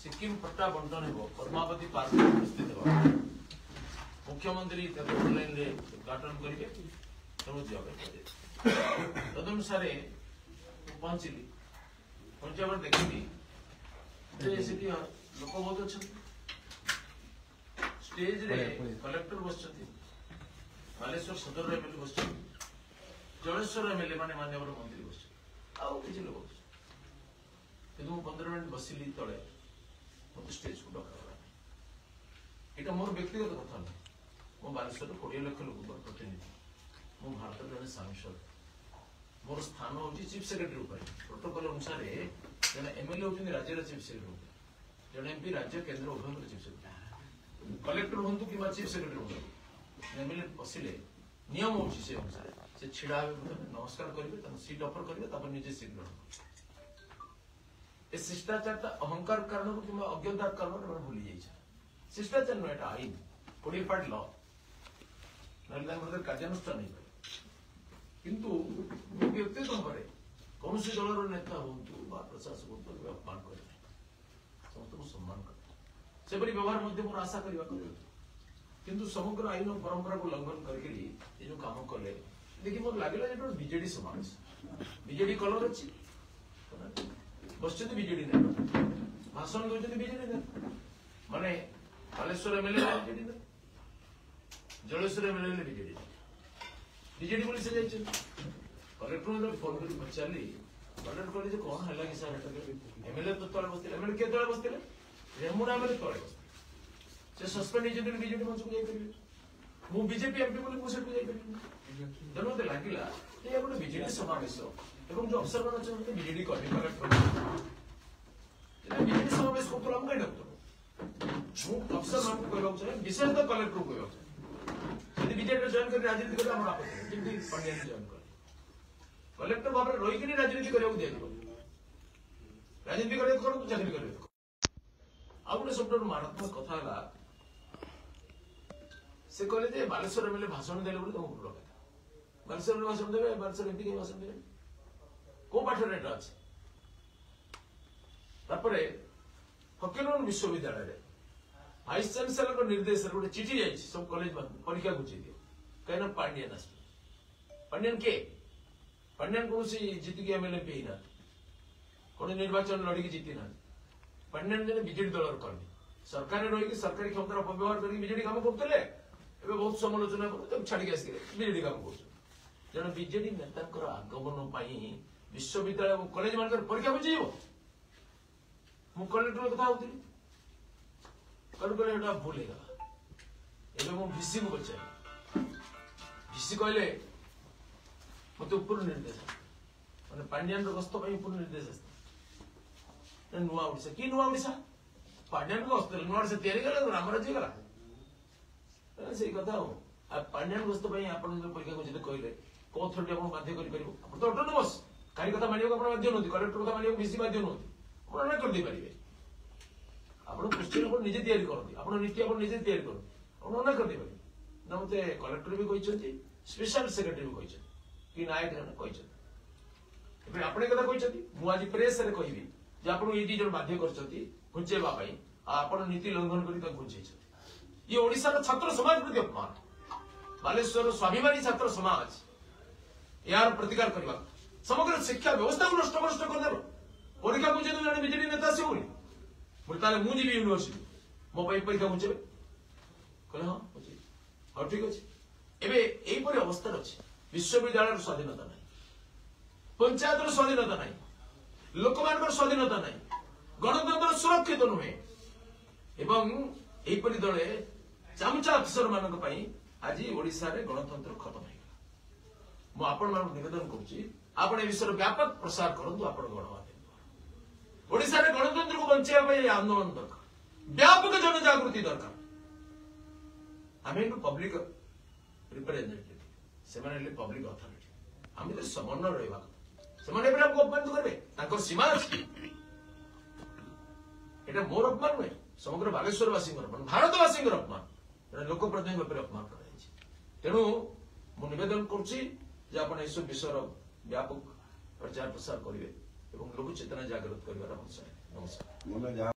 सिक्किम पट्टा बंटन हो पद्मावती पार्क उपस्थित हो मुख्यमंत्री ऑनलाइन उद्घाटन करेंगे तेणु जगह तदनुसार पहुंचली पहुंचा देखी लोक बहुत अच्छा स्टेज रे कलेक्टर बस बालेश्वर सदर एमएलए बस जलेश्वर एमएलए माने माननीय मंत्री बस किसी लोग कि 15 मिनट बसिली तले मत स्टेज को डका यहाँ मोर व्यक्तिगत कथा ना मो बालेश्वर 20 लाख लोक प्रतिनिधि मो भारत जन सांसद मोर स्थान हूँ चीफ सेक्रेटरी प्रोटोकॉल अनुसार जन एमएलए होती राज्य चीफ सेक्रेटरी जन एमपी राज्य केंद्र उभय चीफ सेक्रेटरी कलेक्टर हूँ कि चीफ सेक्रेटरी हूँ एमएलए बसिले नियम होची से अनुसार से छिड़ा नमस्कार करेंगे सीट ऑफर करेंगे निजे सीट ग्रहण ए शिष्टाचार अहंकार कारण कि अज्ञता कारण भूली जाइए शिष्टाचार नुह एटा आईन 40 पार्ट लॉ ना कार्यानुष्ठान नहीं किंतु व्यक्तिगत भाव कौन दलर नेता हूँ प्रशासक हूँ अपमान कर समस्त सम्मान कर व्यवहार मोर आशा करने किंतु समग्र आईन परंपरा को उल्लंघन करके जो काम कले देखिए मोर लगे बीजेडी समाज बीजेडी कलर अच्छी बस बीजेडी नेता भाषण दौरान बीजेडी नेता माने बालेश्वर एमएलए बीजेडी नेता जलेश्वर एमएलए बीजेडी बीजेडी बोली से जाइए कलेक्टर फोन कर पचारि कलेक्टर कहले कौन है कि सर एमएलए तो तले बसते एमएलए किए तले बसते रेमुना एमएलए तले बसते से सस्पेंड होते बीजेडी मंच को जाइए मु बीजेपी एमपी बोली मु सेठू जाइए तेणु मत लगिला ये गोटे बीजेडी समावेश एवं जो अफसर मान अच्छे बीजेडी कर्मी कलेक्टर बीजेडी समावेश को हम कहीं डॉक्टर अफसर मान कहना चाहिए विशेष तो कलेक्टर को कहना चाहिए बीजेपी जॉइन कर राजनीति कर आपत्ति पंडिया जॉइन कर कलेक्टर भाव में रही राजनीति करने दिया राजनीति करते चाकरी कर आ गए सब मारात्मक कथा से कहले बालेश्वर एमएलए भाषण देले बोली तुमको लगा बालेश्वर भाषण देवे बालेश्वर एमपी के भाषण देवे को पाठर एटा अछि तापरे फकीरमोहन विश्वविद्यालय वाइस चांसलर को निर्देश गोटे चिठी जाइए सब कॉलेज परीक्षा घुची दियो कहीं पांडियन आस पांडियन के पांडियन कौन जीतिक एमएलए पे ना कौन निर्वाचन लड़की जीति ना पांडियन जन बीजेडी दलर कर्मी सरकार रही सरकारी क्षमतार अपव्यवहार करके बीजेडी काम करते बहुत समालोचना कर छाड़ी आस बीजेडी काम कर जन बीजेडी नेता आगमन विश्वविद्यालय कॉलेज मान परीक्षा बुझे मु कलेक्टर कथा होती कल भूल होगा भिसी को पचार भिसी कहले मत उपर निर्देश मैंने पांडियान गस्त उपर निर्देश आसता नुआ ओडिशा कि नुआ ओडिशा पांडियान गस्त नुआ ओडिशा तैयारी कला राम राज्य गला से कथा पांडियान गस्त परीक्षा को जो कहले कौ थोड़ी आप बाध्य कर तो ऑटोनोमस कहीं कथा मानिया बाध्य नुहति कलेक्टर कथा मानिया भिसी बाध्य नुहति आप करदे पारे आप क्वेश्चन निजे तैयारी करते आप नीति आप निजे तैयारी करते मना करदे पारे ना मत कलेक्टर भी कहते स्पेशल सेक्रेटरी भी कहते कि नायक जन कहते आपने कथा कहते मुझे प्रेस रे कहबी जे आपन ये जन बाध्य घुंचेवा आप नीति लंघन कर घुंचे ये ओडिशा छात्र समाज प्रति अपमान बालेश्वर स्वाभिमानी छात्र समाज यार प्रतिकार करवा समग्र शिक्षा व्यवस्था को नष्ट कर परीक्षा बुझे तो जन बीजेडी नेता से बोली बोले मुझे यूनिवर्सिटी मो परीक्षा बुझे कहले हाँ बुझे हाँ ठीक अच्छे एवं अवस्था अच्छे विश्वविद्यालय स्वाधीनता ना पंचायत स्वाधीनता ना लोक मान स्वाधीनता ना गणतंत्र सुरक्षित नुहे एवं दले चामुचा अफिसर मान आज ओडिशा रे गणतंत्र खत्म हो आपण मान निवेदन करुँच विषय व्यापक प्रसार करूँ आप गणमाध्यम ओडिशा रे गणतंत्र को बचाई आंदोलन दरकार व्यापक जनजागृति दरकार आम पब्लिक रिप्रेजेंटेटिव से पब्लिक अथॉरिटी आम समन्वय रहा से अपमान करेंगे सीमा अच्छी यहाँ मोर अपमान नुहे समग्र बालेश्वरवासी अपमान भारतवासी अपमान लोक प्रतिनिधि अपमान कर तेणु मु निवेदन कर विषय व्यापक प्रचार प्रसार करेंगे लोक चेतना जागृत कर नमस्कार।